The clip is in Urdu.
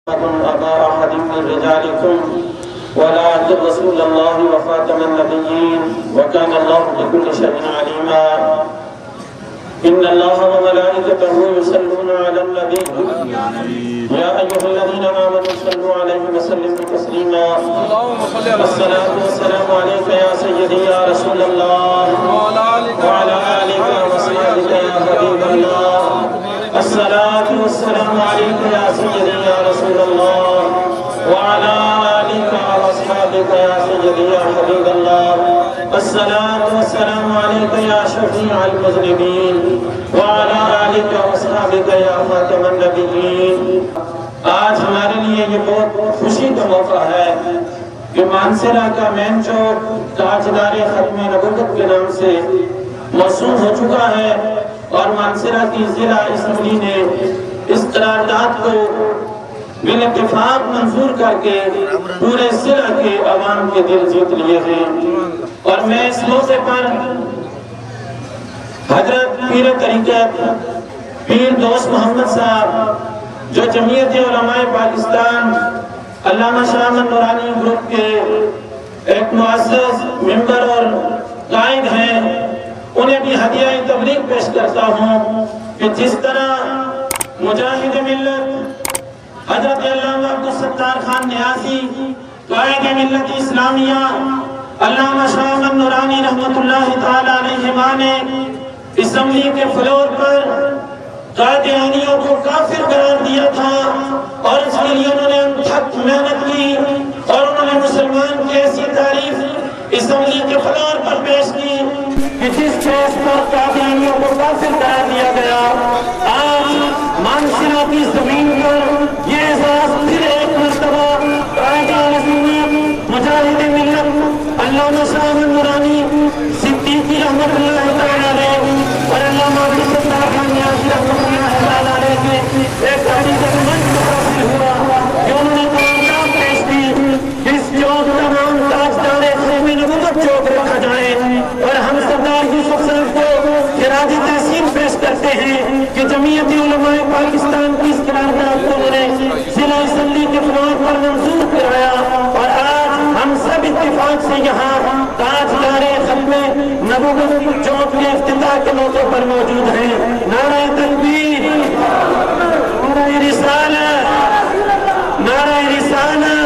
أبا أحد من رجالكم ولكن رسول الله وخاتم النبيين وكان الله بكل شيء عليما إن الله وملائكته يصلون على النبي يا أيها الذين آمنوا صلوا عليه وسلموا تسليما الصلاة والسلام عليك يا سيدي يا رسول الله وعلى آلك وصحبك يا حبيب الله الصلاة والسلام عليك يا سيدي يا رسول الله وعلى آلك وأصحابك يا سيدي يا حبيب الله الصلاة والسلام عليك يا شفيع المذنبين وعلى آلك وأصحابك يا خاتم النبيين آج ہمارے لیے یہ بہت خوشی کا موقع ہے کہ مانسرہ کا مین چوک تاجدار ختم نبوت کے نام سے موسوم ہو چکا ہے اور مانسرہ کی ضلع اسمبلی نے اس قرارداد کو بال اتفاق منظور کر کے پورے ضلع کے عوام کے دل جیت لیے ہیں اور میں اس موقع پر حضرت پیر طریقت پیر دوست محمد صاحب جو جمعیت علماء پاکستان علامہ شاہ احمد نورانی گروپ کے ایک معزز ممبر اور قائد ہیں انہیں بھی ہدیہ تبریک پیش کرتا ہوں کہ جس طرح مجاہد ملت حضرت علامہ عبدالستار خان نیازی قائد ملت اسلامیہ علامہ شاہ احمد نورانی رحمت اللہ تعالی علیہ نے اسمبلی کے فلور پر قادیانیوں کو کافر قرار دیا تھا اور اس کے لیے انہوں نے انتھک محنت کی اور انہوں نے مسلمان کی ایسی تعریف اسمبلی کے فلور پر پیش کی کہ جس پیش پر قادیانیوں کو کافر قرار دیا گیا آج مانسرہ کی زمین پر یہ احساس پھر ایک مرتبہ قائدان سنت مجاہد ملت علامہ شاہ احمد نورانی صدیقی رحمت اللہ تعالی علیہ اور علامہ عبدالستار خان نیازی رحمت اللہ تعالی علیہ کے ایک تحریک منچ حاصل ہوا کہ انہوں نے قرارداد پیش کی اس چوک کا نام تاجدار ختم نبوت چوک رکھا جائے اور ہم سردار یوسف صاحب کو خراج تحسین پیش کرتے ہیں کہ جمعیت علماء پاکستان کی اس قرارداد کو انہوں نے ضلع اسمبلی کے فلور پر منظور کرایا اور آج ہم سب اتفاق سے یہاں تاجدار ختم نبوت چوک کے افتتاح کے موقع پر موجود ہیں نعرہ تکبیر نعرہ رسالت نعرہ رسالت